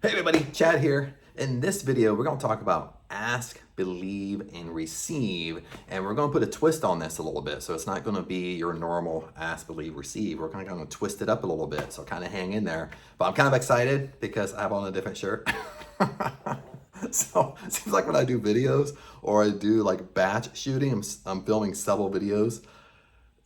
Hey everybody, Chad here. In this video, we're going to talk about ask, believe, and receive. And we're going to put a twist on this a little bit. So it's not going to be your normal ask, believe, receive. We're kind of going to twist it up a little bit. So kind of hang in there. But I'm kind of excited because I have on a different shirt. So it seems like when I do videos or I do like batch shooting, I'm filming several videos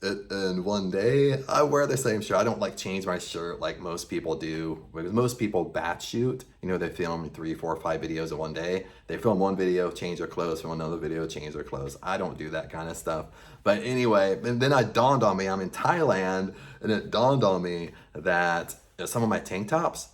in one day, I wear the same shirt. I don't like change my shirt like most people do, because most people batch shoot. You know, they film 3, 4, 5 videos in one day. They film one video, change their clothes, film another video, change their clothes. I don't do that kind of stuff. But anyway, and then it dawned on me, I'm in Thailand, and it dawned on me that some of my tank tops,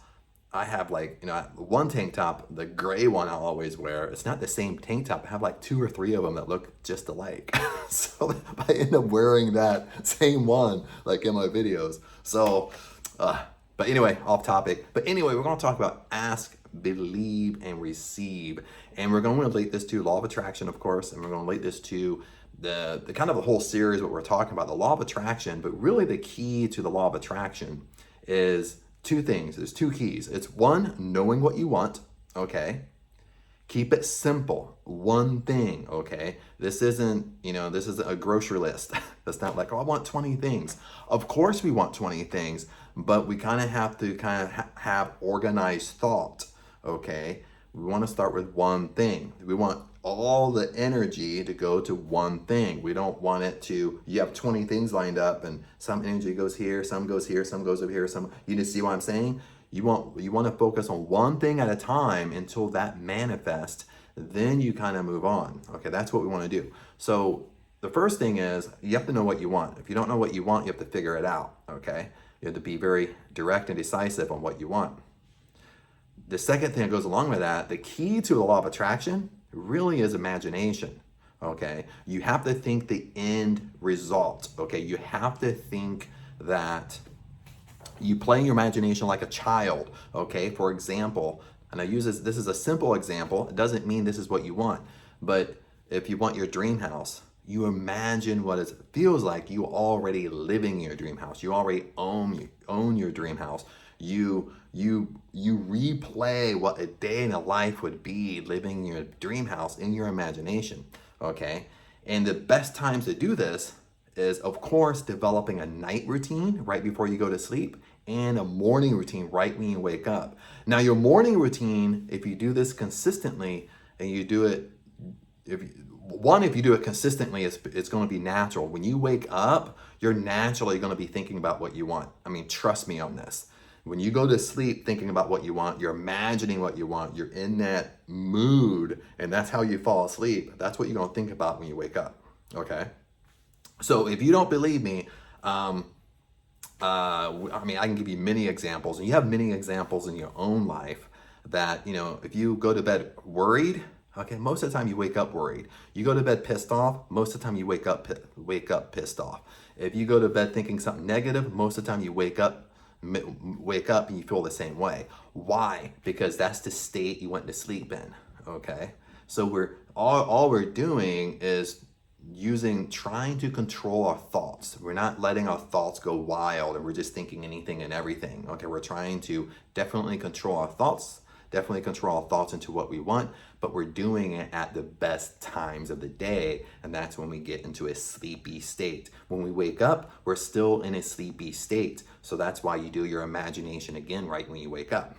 I have like, one tank top, the gray one I'll always wear. It's not the same tank top. I have like 2 or 3 of them that look just alike. So I end up wearing that same one like in my videos. So, but anyway, off topic. But anyway, we're going to talk about ask, believe, and receive. And we're going to relate this to law of attraction, of course. And we're going to relate this to the kind of the whole series, what we're talking about, the law of attraction. But really the key to the law of attraction is 2 things. There's 2 keys. It's 1, knowing what you want, okay? Keep it simple. One thing, okay? This isn't a grocery list. It's not like, oh, I want 20 things. Of course we want 20 things, but we kind of have to have organized thought, okay? We want to start with one thing. We want all the energy to go to one thing. We don't want it to, you have 20 things lined up and some energy goes here, some goes here, some goes over here, you just see what I'm saying? You want to focus on one thing at a time until that manifests, then you kind of move on. Okay, that's what we want to do. So the first thing is you have to know what you want. If you don't know what you want, you have to figure it out, okay? You have to be very direct and decisive on what you want. The second thing that goes along with that, the key to the law of attraction really is imagination, okay? You have to think the end result, okay? You have to think that you play your imagination like a child, okay? For example, and I use this is a simple example. It doesn't mean this is what you want, but if you want your dream house, you imagine what it feels like you already living in your dream house. You already own your dream house. You replay what a day in a life would be living in your dream house in your imagination, okay? And the best times to do this is, of course, developing a night routine right before you go to sleep and a morning routine right when you wake up. Now, your morning routine, if you do this consistently and you do it, if you do it consistently, it's going to be natural. When you wake up, you're naturally going to be thinking about what you want. I mean, trust me on this. When you go to sleep thinking about what you want, you're imagining what you want, you're in that mood, and that's how you fall asleep. That's what you're going to think about when you wake up, okay? So if you don't believe me, I can give you many examples, and you have many examples in your own life that, if you go to bed worried, okay, most of the time you wake up worried. You go to bed pissed off, most of the time you wake up pissed off. If you go to bed thinking something negative, most of the time you wake up and you feel the same way. Why? Because that's the state you went to sleep in, okay? So all we're doing is trying to control our thoughts. We're not letting our thoughts go wild and we're just thinking anything and everything. Okay, we're trying to definitely control our thoughts into what we want, but we're doing it at the best times of the day, and that's when we get into a sleepy state. When we wake up, we're still in a sleepy state. So that's why you do your imagination again right when you wake up.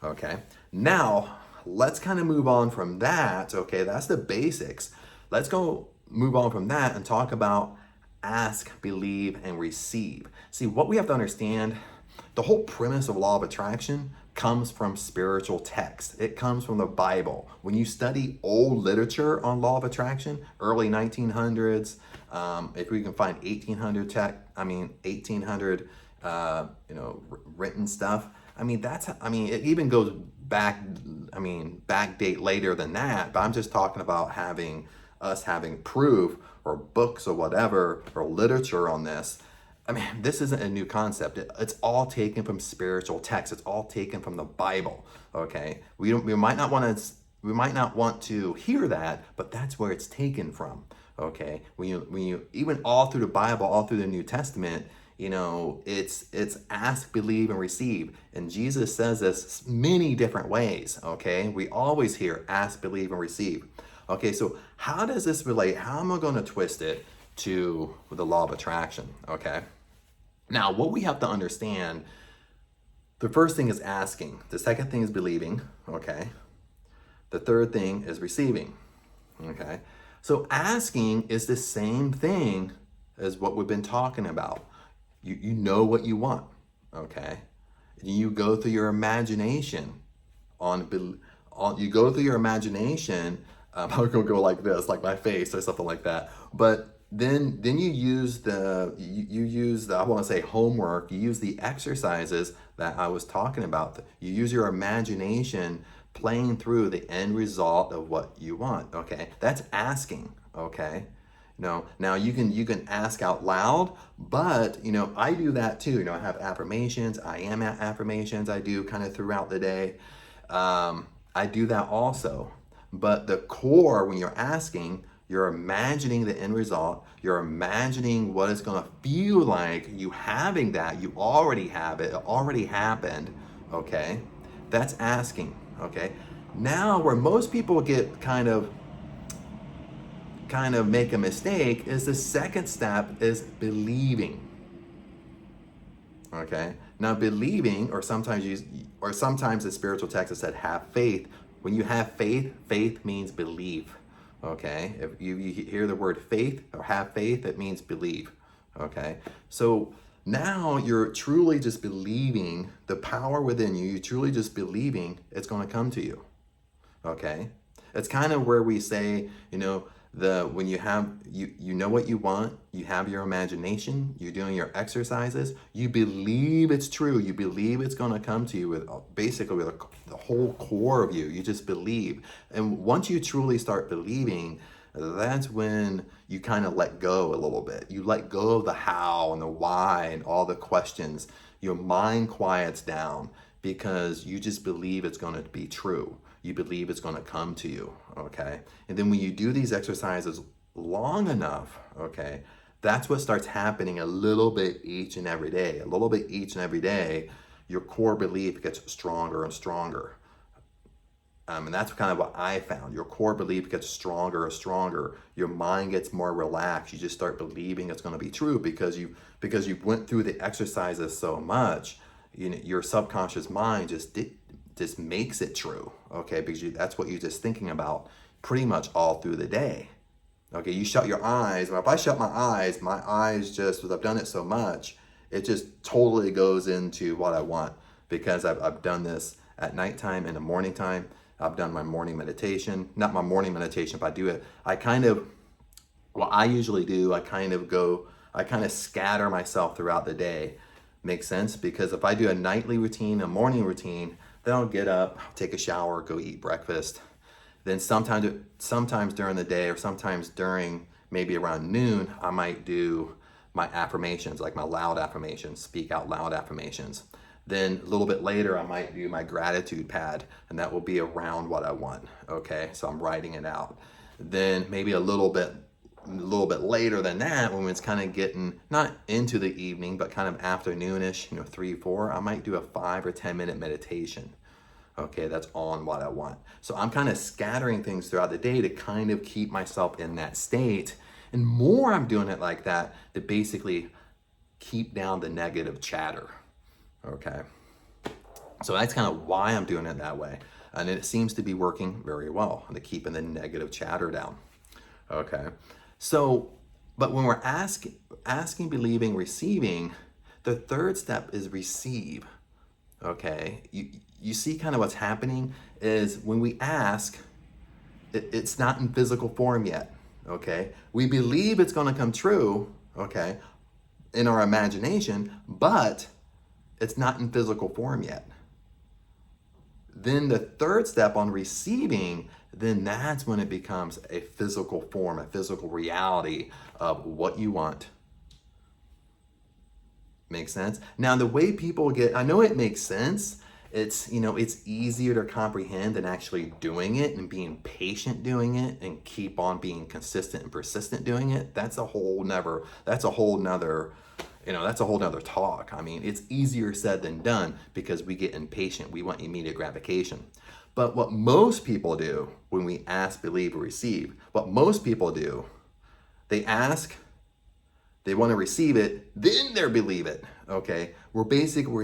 Okay, now let's kind of move on from that. Okay, that's the basics. Let's go move on from that and talk about ask, believe, and receive. See, what we have to understand, the whole premise of law of attraction comes from spiritual text. It comes from the Bible. When you study old literature on law of attraction, early 1900s, if we can find 1800 written stuff. It even goes back, backdate later than that, but I'm just talking about having proof or books or whatever, or literature on this. This isn't a new concept. It's all taken from spiritual texts. It's all taken from the Bible, okay? We might not want to hear that, but that's where it's taken from, okay? When you even all through the Bible, all through the New Testament, It's ask, believe, and receive. And Jesus says this many different ways, okay? We always hear ask, believe, and receive. Okay, so how does this relate? How am I going to twist it to the law of attraction, okay? Now, what we have to understand, the first thing is asking. The second thing is believing, okay? The third thing is receiving, okay? So asking is the same thing as what we've been talking about. You know what you want, okay? You go through your imagination you go through your imagination. I'm gonna go like this, like my face or something like that. But then you use you use the, I want to say homework. You use the exercises that I was talking about. You use your imagination playing through the end result of what you want. Okay, that's asking. Okay. Now you can ask out loud, but I do that too. I have affirmations. I am at affirmations. I do kind of throughout the day. I do that also. But the core, when you're asking, you're imagining the end result. You're imagining what it's going to feel like you having that. You already have it. It already happened. Okay, that's asking. Okay, now where most people get kind of make a mistake is the second step is believing. Okay, now believing, or sometimes the spiritual text has said have faith. When you have faith, faith means believe. Okay, if you hear the word faith or have faith, it means believe. Okay, so now you're truly just believing the power within you. You're truly just believing it's going to come to you. Okay, it's kind of where we say, when you have you know what you want, you have your imagination, you're doing your exercises, you believe it's true, you believe it's going to come to you with basically with the whole core of you. You just believe. And once you truly start believing, that's when you kind of let go a little bit. You let go of the how and the why and all the questions. Your mind quiets down because you just believe it's going to be true. You believe it's going to come to you, okay? And then when you do these exercises long enough, okay, that's what starts happening a little bit each and every day. A little bit each and every day, your core belief gets stronger and stronger. And that's kind of what I found. Your core belief gets stronger and stronger. Your mind gets more relaxed. You just start believing it's going to be true because you went through the exercises so much. Your subconscious mind just makes it true, okay? Because that's what you're just thinking about pretty much all through the day. Okay, you shut your eyes. Well, if I shut my eyes just, because I've done it so much, it just totally goes into what I want because I've done this at nighttime and the morning time. I've done my morning meditation. Not my morning meditation, but I do it. What I usually do, I kind of scatter myself throughout the day. Makes sense? Because if I do a nightly routine, a morning routine, then I'll get up, take a shower, go eat breakfast. Then sometimes during the day or sometimes during maybe around noon, I might do my affirmations, like my loud affirmations, speak out loud affirmations. Then a little bit later, I might do my gratitude pad, and that will be around what I want, okay? So I'm writing it out. Then maybe a little bit later than that, when it's kind of getting not into the evening, but kind of afternoonish, 3, 4, I might do a 5 or 10 minute meditation. Okay, that's on what I want. So I'm kind of scattering things throughout the day to kind of keep myself in that state. And more I'm doing it like that to basically keep down the negative chatter. Okay, so that's kind of why I'm doing it that way. And it seems to be working very well to keeping the negative chatter down. Okay, so, but when we're asking, believing, receiving, the third step is receive. Okay, you see kind of what's happening is when we ask, it's not in physical form yet. Okay, we believe it's going to come true, okay, in our imagination, but it's not in physical form yet. Then the third step on receiving, then that's when it becomes a physical form, a physical reality of what you want. Makes sense? Now the way people I know it makes sense. It's easier to comprehend than actually doing it and being patient doing it and keep on being consistent and persistent doing it. That's a whole nother that's a whole nother talk. I mean, it's easier said than done because we get impatient. We want immediate gratification. But what most people do when we ask, believe, or receive, what most people do, they ask, they want to receive it, then they believe it, okay? We're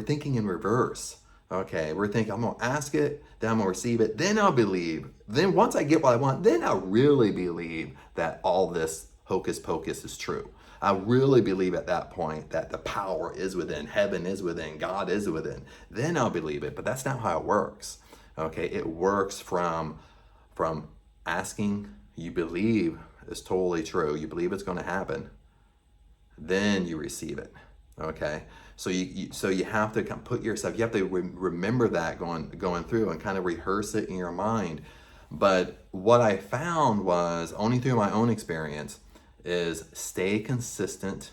thinking in reverse, okay? We're thinking, I'm going to ask it, then I'm going to receive it, then I'll believe. Then once I get what I want, then I'll really believe that all this hocus pocus is true. I really believe at that point that the power is within, heaven is within, God is within. Then I'll believe it, but that's not how it works, okay? It works from asking, you believe it's totally true, you believe it's going to happen, then you receive it, okay? So you have to put yourself, you have to remember that going through and kind of rehearse it in your mind. But what I found was, only through my own experience, is stay consistent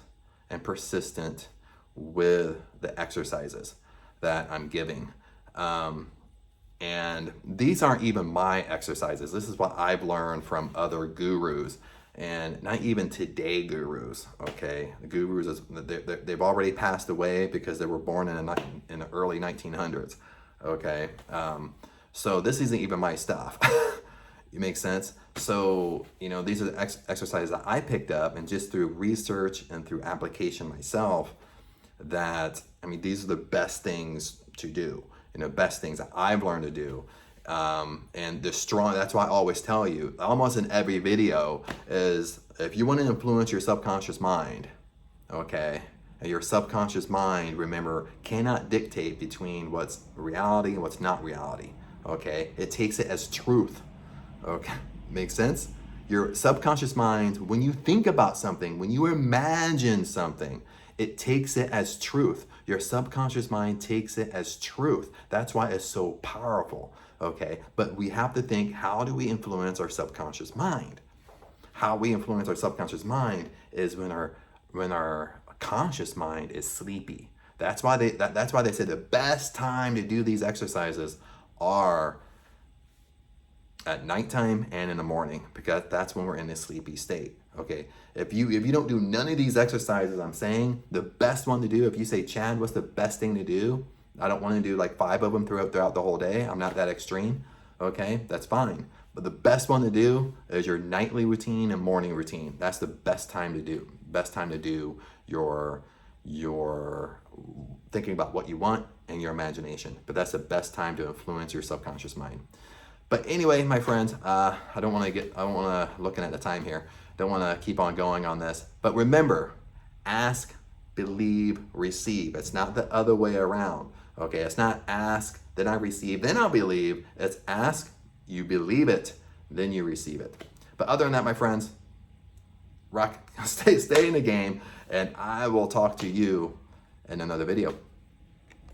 and persistent with the exercises that I'm giving. And these aren't even my exercises. This is what I've learned from other gurus. And not even today gurus, okay? The gurus, they've already passed away because they were born in the early 1900s, okay? So this isn't even my stuff. It makes sense? So, these are the exercises that I picked up, and just through research and through application myself, these are the best things to do, best things that I've learned to do. And that's why I always tell you, almost in every video, is if you want to influence your subconscious mind, okay, and your subconscious mind, remember, cannot dictate between what's reality and what's not reality, okay? It takes it as truth, okay? Makes sense? Your subconscious mind, when you think about something, when you imagine something, it takes it as truth. Your subconscious mind takes it as truth. That's why it's so powerful, okay? But we have to think, how do we influence our subconscious mind? How we influence our subconscious mind is when our conscious mind is sleepy. That's why they say the best time to do these exercises are at nighttime and in the morning, because that's when we're in this sleepy state, okay? If you don't do none of these exercises I'm saying, the best one to do, if you say, Chad, what's the best thing to do? I don't want to do like 5 of them throughout the whole day. I'm not that extreme, okay? That's fine. But the best one to do is your nightly routine and morning routine. That's the best time to do. Best time to do your thinking about what you want and your imagination. But that's the best time to influence your subconscious mind. But anyway, my friends, I don't want to looking at the time here. Don't want to keep on going on this. But remember, ask, believe, receive. It's not the other way around. Okay, it's not ask, then I receive, then I'll believe. It's ask, you believe it, then you receive it. But other than that, my friends, stay in the game, and I will talk to you in another video.